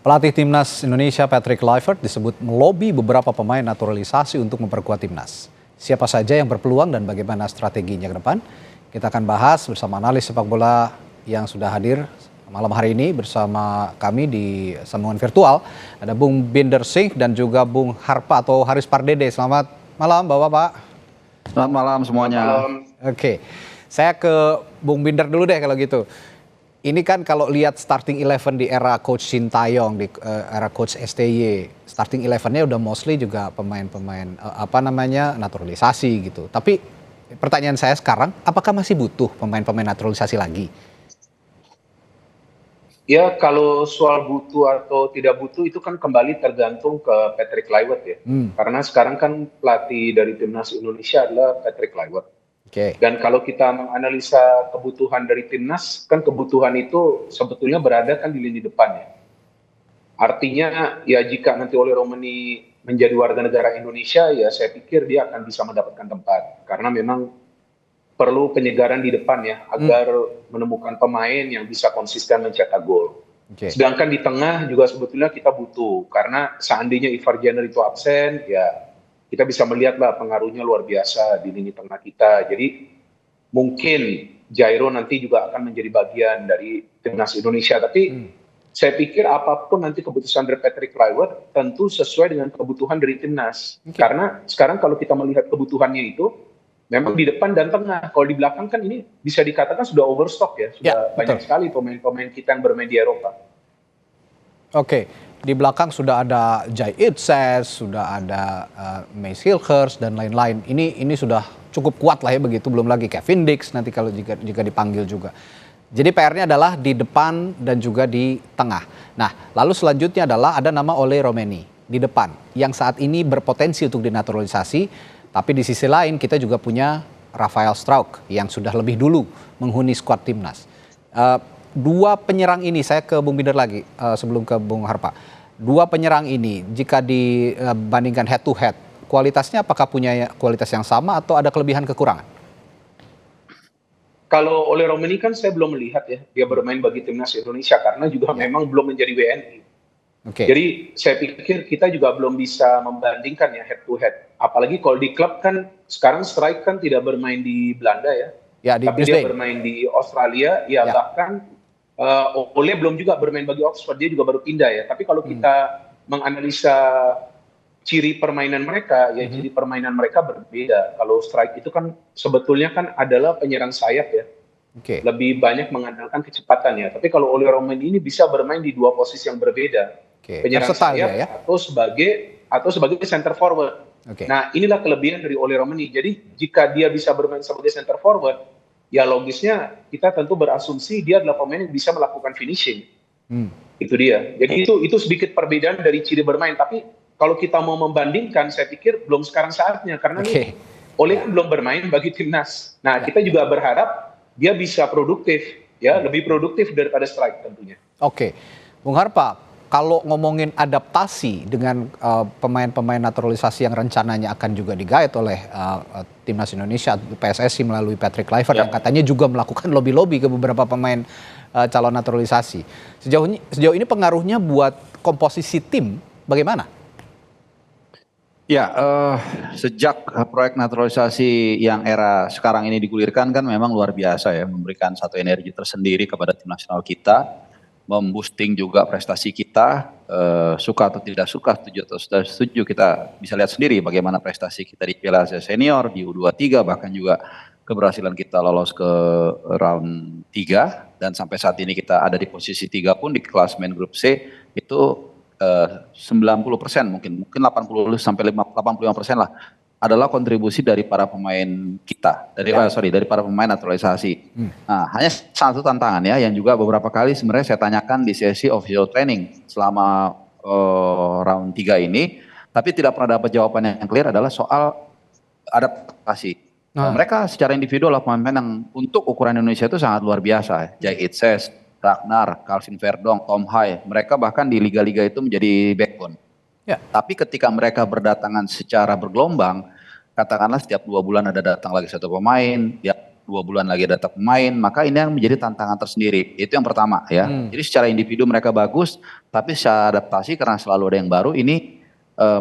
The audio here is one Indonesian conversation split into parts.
Pelatih Timnas Indonesia Patrick Kluivert disebut melobi beberapa pemain naturalisasi untuk memperkuat timnas. Siapa saja yang berpeluang dan bagaimana strateginya ke depan? Kita akan bahas bersama analis sepak bola yang sudah hadir malam hari ini bersama kami di sambungan virtual. Ada Bung Binder Singh dan juga Bung Harpa atau Haris Pardede. Selamat malam Bapak-Bapak. Selamat malam semuanya. Oke, saya ke Bung Binder dulu deh kalau gitu. Ini kan kalau lihat starting 11 di era Coach Sintayong, di era Coach STY, starting 11-nya udah mostly juga pemain-pemain naturalisasi gitu. Tapi pertanyaan saya sekarang, apakah masih butuh pemain-pemain naturalisasi lagi? Ya, kalau soal butuh atau tidak butuh itu kan kembali tergantung ke Patrick Kluivert ya. Karena sekarang kan pelatih dari Timnas Indonesia adalah Patrick Kluivert. Dan kalau kita menganalisa kebutuhan dari timnas, kan kebutuhan itu sebetulnya berada kan di lini depan ya. Artinya ya jika nanti Oleh Romani menjadi warga negara Indonesia, ya saya pikir dia akan bisa mendapatkan tempat. Karena memang perlu penyegaran di depan ya, agar menemukan pemain yang bisa konsisten mencetak gol. Sedangkan di tengah juga sebetulnya kita butuh, karena seandainya Ivar Jenner itu absen, ya kita bisa melihatlah pengaruhnya luar biasa di lini tengah kita. Jadi mungkin Jairo nanti juga akan menjadi bagian dari Timnas Indonesia. Tapi saya pikir apapun nanti keputusan dari Patrick Kluivert tentu sesuai dengan kebutuhan dari Timnas. Karena sekarang kalau kita melihat kebutuhannya itu memang di depan dan tengah. Kalau di belakang kan ini bisa dikatakan sudah overstock ya. Sudah banyak sekali pemain-pemain kita yang bermain di Eropa. Di belakang sudah ada Jai Itzes, sudah ada Mace Hilgers dan lain-lain. Ini sudah cukup kuat lah ya begitu. Belum lagi Kevin Dix nanti kalau jika dipanggil juga. Jadi PR-nya adalah di depan dan juga di tengah. Nah, lalu selanjutnya adalah ada nama Oleh Romani di depan yang saat ini berpotensi untuk dinaturalisasi. Tapi di sisi lain kita juga punya Rafael Struijk yang sudah lebih dulu menghuni skuad timnas. Dua penyerang ini, saya ke Bung Binder lagi sebelum ke Bung Harpa. Dua penyerang ini jika dibandingkan head to head, kualitasnya apakah punya kualitas yang sama atau ada kelebihan kekurangan? Kalau Oleh Romani kan saya belum melihat ya dia bermain bagi Timnas Indonesia karena juga memang belum menjadi WNI. Jadi saya pikir kita juga belum bisa membandingkan ya head to head. Apalagi kalau di klub kan sekarang Struijk kan tidak bermain di Belanda ya. Tapi dia bermain di Australia, bahkan Oleh belum juga bermain bagi Oxford, dia juga baru pindah ya. Tapi kalau kita menganalisa ciri permainan mereka, ya ciri permainan mereka berbeda. Kalau Struijk itu kan sebetulnya kan adalah penyerang sayap ya. Lebih banyak mengandalkan kecepatan ya. Tapi kalau Oleh Romani ini bisa bermain di dua posisi yang berbeda. Penyerang sayap ya? atau sebagai center forward. Nah, inilah kelebihan dari Oleh Romani. Jadi jika dia bisa bermain sebagai center forward, ya logisnya kita tentu berasumsi dia adalah pemain yang bisa melakukan finishing. Itu dia. Jadi itu sedikit perbedaan dari ciri bermain. Tapi kalau kita mau membandingkan, saya pikir belum sekarang saatnya karena Oleh belum bermain bagi timnas. Nah, kita juga berharap dia bisa produktif, ya lebih produktif daripada Struijk tentunya. Bung Harpa, kalau ngomongin adaptasi dengan pemain-pemain naturalisasi yang rencananya akan juga digait oleh Timnas Indonesia, PSSI melalui Patrick Kluivert yang katanya juga melakukan lobby-lobby ke beberapa pemain calon naturalisasi. Sejauh ini pengaruhnya buat komposisi tim bagaimana? Ya, sejak proyek naturalisasi yang era sekarang ini digulirkan kan memang luar biasa ya, memberikan satu energi tersendiri kepada tim nasional kita, memboosting juga prestasi kita, suka atau tidak suka, setuju atau tidak setuju, kita bisa lihat sendiri bagaimana prestasi kita di Piala Asia Senior, di U23, bahkan juga keberhasilan kita lolos ke round 3, dan sampai saat ini kita ada di posisi 3 pun di klasemen grup C, itu 90% mungkin 80 sampai 85% lah adalah kontribusi dari para pemain kita, dari para pemain naturalisasi. Nah, hanya satu tantangan ya yang juga beberapa kali sebenarnya saya tanyakan di sesi official training selama round 3 ini, tapi tidak pernah dapat jawaban yang clear adalah soal adaptasi. Mereka secara individual pemain yang untuk ukuran Indonesia itu sangat luar biasa. Jai Itzes, Ragnar, Calvin Verdong, Tom Hai, mereka bahkan di liga-liga itu menjadi backbone. Tapi ketika mereka berdatangan secara bergelombang, katakanlah setiap 2 bulan ada datang lagi satu pemain, tiap 2 2 bulan lagi ada pemain, maka ini yang menjadi tantangan tersendiri. Itu yang pertama ya. Jadi secara individu mereka bagus, tapi secara adaptasi karena selalu ada yang baru ini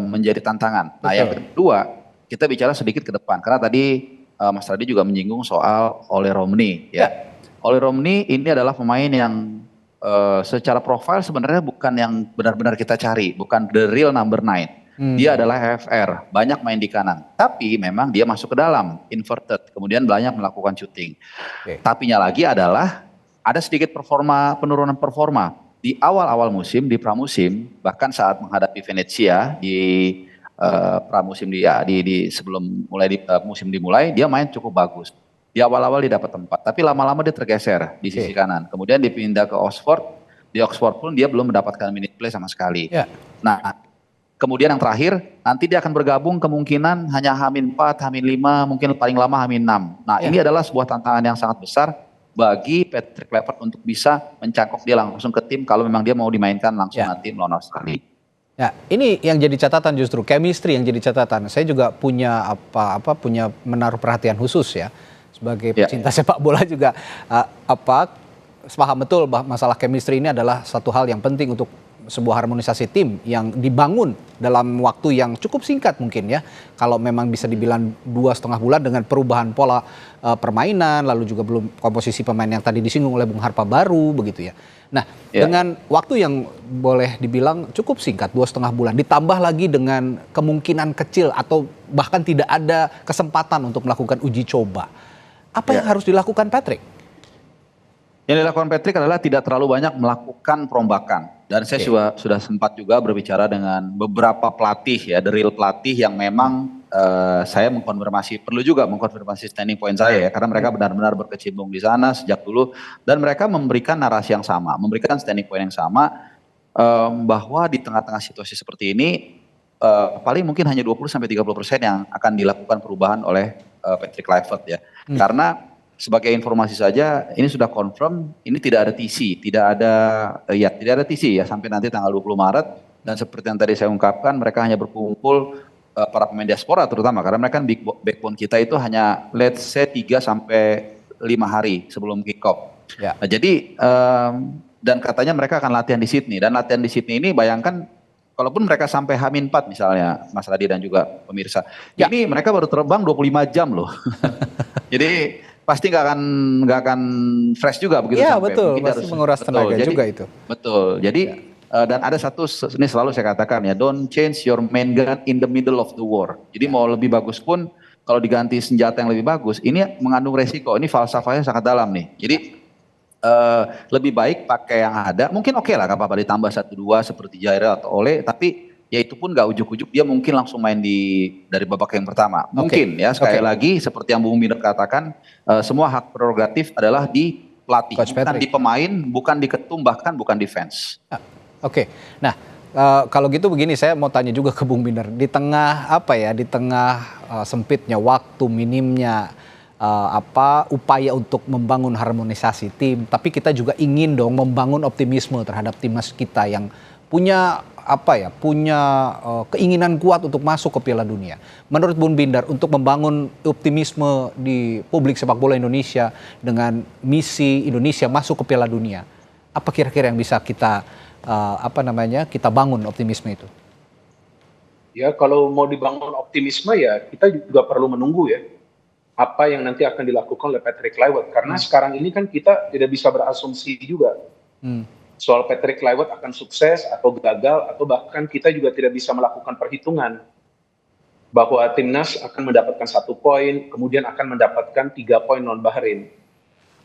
menjadi tantangan. Nah yang kedua, kita bicara sedikit ke depan karena tadi Mas Radi juga menyinggung soal Ole Romney ya. Ole Romney ini adalah pemain yang secara profil sebenarnya bukan yang benar-benar kita cari, bukan the real number 9. Dia adalah FR, banyak main di kanan. Tapi memang dia masuk ke dalam, inverted. Kemudian banyak melakukan shooting. Tapinya lagi adalah ada sedikit penurunan performa. Di awal-awal musim, di pramusim, bahkan saat menghadapi Venezia di pramusim sebelum musim dimulai, dia main cukup bagus. Di awal-awal dia dapat tempat, tapi lama-lama dia tergeser di sisi kanan. Kemudian dipindah ke Oxford, di Oxford pun dia belum mendapatkan minute play sama sekali. Nah, kemudian yang terakhir, nanti dia akan bergabung kemungkinan hanya H-4, H-5, mungkin paling lama H-6. Nah ini adalah sebuah tantangan yang sangat besar bagi Patrick Kluivert untuk bisa mencangkok dia langsung ke tim kalau memang dia mau dimainkan langsung nanti melawan Australia. Ya, ini yang jadi catatan justru, chemistry yang jadi catatan. Saya juga punya punya menaruh perhatian khusus ya, sebagai pecinta sepak bola juga paham betul bahwa masalah chemistry ini adalah satu hal yang penting untuk sebuah harmonisasi tim yang dibangun dalam waktu yang cukup singkat mungkin ya. Kalau memang bisa dibilang 2,5 bulan dengan perubahan pola permainan, lalu juga belum komposisi pemain yang tadi disinggung oleh Bung Harpa baru begitu ya. Nah dengan waktu yang boleh dibilang cukup singkat 2,5 bulan, ditambah lagi dengan kemungkinan kecil atau bahkan tidak ada kesempatan untuk melakukan uji coba. Apa yang harus dilakukan Patrick? Yang dilakukan Patrick adalah tidak terlalu banyak melakukan perombakan. Dan saya sudah sempat juga berbicara dengan beberapa pelatih ya, the real pelatih yang memang saya perlu juga mengkonfirmasi standing point saya ya, karena mereka benar-benar berkecimpung di sana sejak dulu dan mereka memberikan narasi yang sama, memberikan standing point yang sama bahwa di tengah-tengah situasi seperti ini paling mungkin hanya 20-30% yang akan dilakukan perubahan oleh Patrick Kluivert ya. Karena sebagai informasi saja, ini sudah confirm, ini tidak ada TC, tidak ada TC ya sampai nanti tanggal 20 Maret. Dan seperti yang tadi saya ungkapkan, mereka hanya berkumpul para pemain diaspora terutama, karena mereka kan backbone kita itu hanya let's say 3 sampai 5 hari sebelum kick off. Nah, jadi dan katanya mereka akan latihan di Sydney, dan latihan di Sydney ini bayangkan kalaupun mereka sampai H-4 misalnya, Mas Radi dan juga pemirsa, ini mereka baru terbang 25 jam loh. Jadi pasti nggak akan fresh juga begitu sampai. Betul, pasti menguras tenaga juga itu. Betul, jadi dan ada satu, ini selalu saya katakan ya, don't change your main gun in the middle of the war. Jadi mau lebih bagus pun, kalau diganti senjata yang lebih bagus, ini mengandung resiko, ini falsafahnya sangat dalam nih. Jadi lebih baik pakai yang ada, mungkin oke lah, gak apa-apa ditambah 1-2 seperti Jairel atau Ole, tapi ya itu pun gak ujuk-ujuk dia mungkin langsung main dari babak yang pertama. Mungkin ya sekali lagi seperti yang Bung Miner katakan, semua hak prerogatif adalah di pelatih, bukan di pemain, bukan di ketum, bahkan bukan di fans. Nah kalau gitu begini, saya mau tanya juga ke Bung Miner, di tengah sempitnya waktu, minimnya upaya untuk membangun harmonisasi tim, tapi kita juga ingin dong membangun optimisme terhadap timnas kita yang punya keinginan kuat untuk masuk ke Piala Dunia. Menurut Bung Binder, untuk membangun optimisme di publik sepak bola Indonesia dengan misi Indonesia masuk ke Piala Dunia, apa kira-kira yang bisa kita kita bangun optimisme itu? Ya, kalau mau dibangun optimisme ya kita juga perlu menunggu ya apa yang nanti akan dilakukan oleh Patrick Kluivert, karena sekarang ini kan kita tidak bisa berasumsi juga. Soal Patrick Kluivert akan sukses atau gagal, atau bahkan kita juga tidak bisa melakukan perhitungan bahwa timnas akan mendapatkan 1 poin, kemudian akan mendapatkan 3 poin non Bahrain.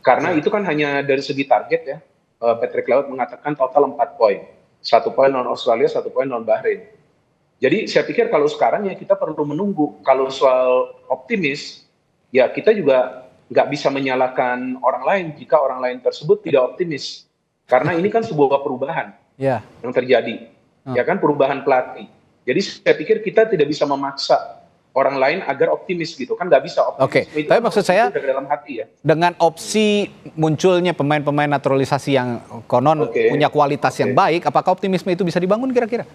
Karena itu kan hanya dari segi target ya. Patrick Kluivert mengatakan total 4 poin, 1 poin non Australia, 1 poin non Bahrain. Jadi saya pikir kalau sekarang ya kita perlu menunggu. Kalau soal optimis, ya kita juga nggak bisa menyalahkan orang lain jika orang lain tersebut tidak optimis. Karena ini kan sebuah perubahan yang terjadi, ya kan, perubahan pelatih. Jadi saya pikir kita tidak bisa memaksa orang lain agar optimis gitu, kan nggak bisa optimis. Tapi maksud saya dalam hati ya. Dengan opsi munculnya pemain-pemain naturalisasi yang konon punya kualitas yang baik, apakah optimisme itu bisa dibangun kira-kira?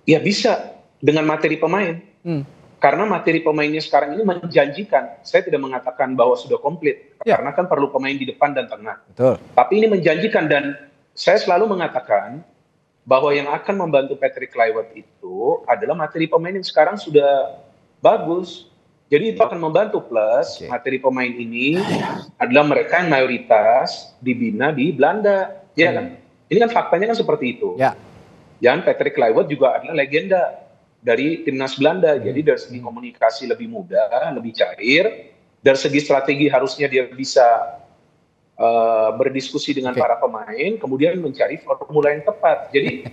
Ya bisa dengan materi pemain. karena materi pemainnya sekarang ini menjanjikan. Saya tidak mengatakan bahwa sudah komplit, karena kan perlu pemain di depan dan tengah. Betul. Tapi ini menjanjikan, dan saya selalu mengatakan bahwa yang akan membantu Patrick Kluivert itu adalah materi pemain yang sekarang sudah bagus. Jadi itu akan membantu, plus materi pemain ini adalah mereka yang mayoritas dibina di Belanda, ya kan? Ini kan faktanya kan seperti itu. Ya. Dan Patrick Kluivert juga adalah legenda dari timnas Belanda. Jadi dari segi komunikasi lebih mudah, lebih cair. Dari segi strategi harusnya dia bisa berdiskusi dengan para pemain, kemudian mencari formula yang tepat. Jadi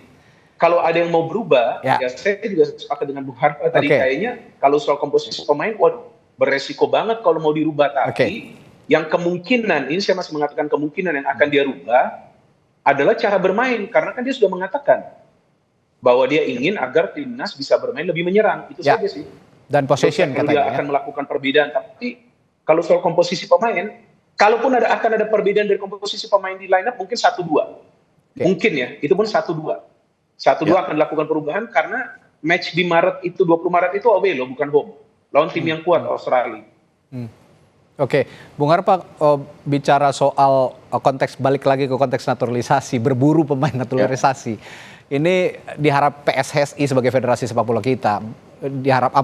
kalau ada yang mau berubah, ya saya juga sepakat dengan Bung Harpa tadi, kayaknya kalau soal komposisi pemain, beresiko banget kalau mau dirubah. Tapi yang kemungkinan, ini saya masih mengatakan kemungkinan yang akan dia rubah adalah cara bermain. Karena kan dia sudah mengatakan bahwa dia ingin agar timnas bisa bermain lebih menyerang, itu saja sih. Dan possession katanya. Dia akan melakukan perbedaan, tapi kalau soal komposisi pemain, kalaupun akan ada perbedaan dari komposisi pemain di line up, mungkin 1-2. Mungkin ya, itu pun 1-2. 1-2 akan dilakukan perubahan karena match di Maret itu, 20 Maret itu away loh, bukan home. Lawan tim yang kuat, Australia. Oke, Bung Harpa, bicara soal konteks, balik lagi ke konteks naturalisasi, berburu pemain naturalisasi. Ini diharap PSSI sebagai federasi sepak bola kita,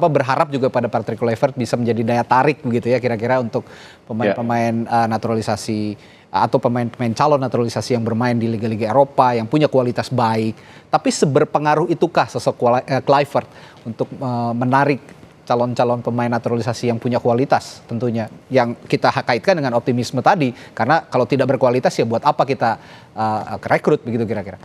berharap juga pada Patrick Kluivert bisa menjadi daya tarik begitu ya kira-kira untuk pemain-pemain naturalisasi atau pemain-pemain calon naturalisasi yang bermain di liga-liga Eropa yang punya kualitas baik. Tapi seberpengaruh itukah sosok Kluivert untuk menarik calon-calon pemain naturalisasi yang punya kualitas tentunya, yang kita kaitkan dengan optimisme tadi, karena kalau tidak berkualitas ya buat apa kita rekrut begitu kira-kira?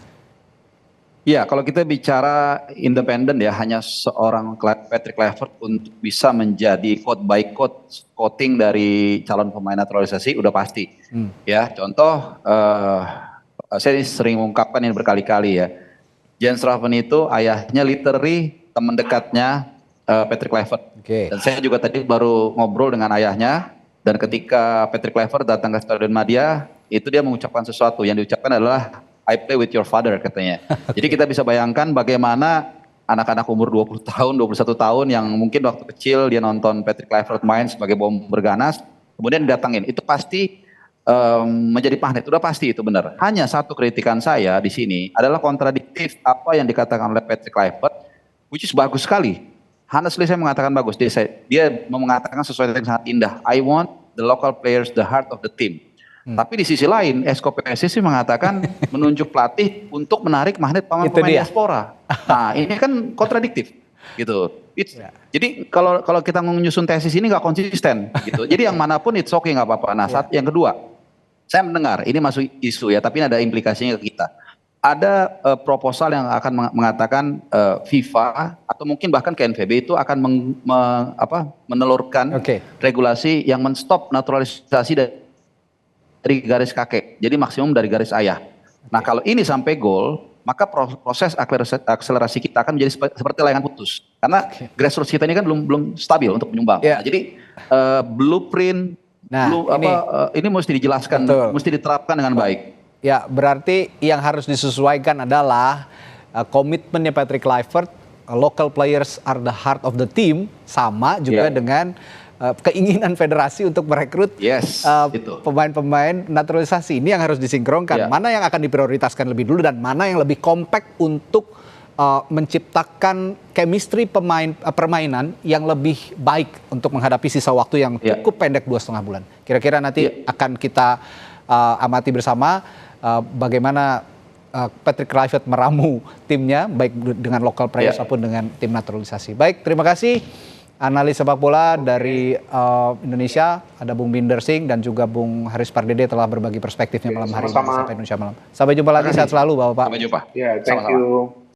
Ya, kalau kita bicara independen ya, hanya seorang Patrick Kluivert untuk bisa menjadi quote by quote scouting dari calon pemain naturalisasi udah pasti. Ya, contoh saya sering mengungkapkan ini berkali-kali ya. Jens Raven itu ayahnya literally teman dekatnya Patrick Kluivert. Dan saya juga tadi baru ngobrol dengan ayahnya, dan ketika Patrick Kluivert datang ke Stadion Madia, itu dia mengucapkan sesuatu, yang diucapkan adalah I play with your father, katanya. Jadi kita bisa bayangkan bagaimana anak-anak umur 20 tahun, 21 tahun yang mungkin waktu kecil dia nonton Patrick Kluivert main sebagai bomber ganas, kemudian didatangin. Itu pasti menjadi magnet, udah pasti itu benar. Hanya satu kritikan saya di sini adalah kontradiktif apa yang dikatakan oleh Patrick Kluivert, which is bagus sekali. Honestly saya mengatakan bagus. Dia mengatakan sesuatu yang sangat indah. I want the local players, the heart of the team. Tapi di sisi lain, Esko PSSI mengatakan menunjuk pelatih untuk menarik magnet pemain-pemain diaspora. Nah, ini kan kontradiktif, gitu. Jadi kalau kita menyusun tesis ini nggak konsisten, gitu. Jadi yang manapun it's okay, nggak apa-apa. Nah, yang kedua, saya mendengar ini masuk isu ya, tapi ini ada implikasinya ke kita. Ada proposal yang akan mengatakan FIFA atau mungkin bahkan KNVB itu akan menelurkan regulasi yang menstop naturalisasi dari garis kakek, jadi maksimum dari garis ayah. Nah kalau ini sampai gol, maka proses akselerasi kita akan menjadi seperti layangan putus. Karena grassroots kita ini kan belum stabil untuk menyumbang. Nah, jadi blueprint, ini mesti dijelaskan, mesti diterapkan dengan baik. Ya, berarti yang harus disesuaikan adalah komitmennya Patrick Kluivert, local players are the heart of the team, sama juga dengan keinginan federasi untuk merekrut pemain-pemain naturalisasi. Ini yang harus disinkronkan. Mana yang akan diprioritaskan lebih dulu dan mana yang lebih compact untuk menciptakan chemistry permainan yang lebih baik untuk menghadapi sisa waktu yang cukup pendek 2,5 bulan. Kira-kira nanti akan kita amati bersama bagaimana Patrick Kluivert meramu timnya baik dengan local players maupun dengan tim naturalisasi. Baik, terima kasih. Analis sepak bola dari Indonesia, ada Bung Binder Singh dan juga Bung Haris Pardede telah berbagi perspektifnya malam hari ini. Sampai Indonesia Malam. Sampai jumpa lagi, sehat selalu Bapak-Bapak. Sampai jumpa. Thank you.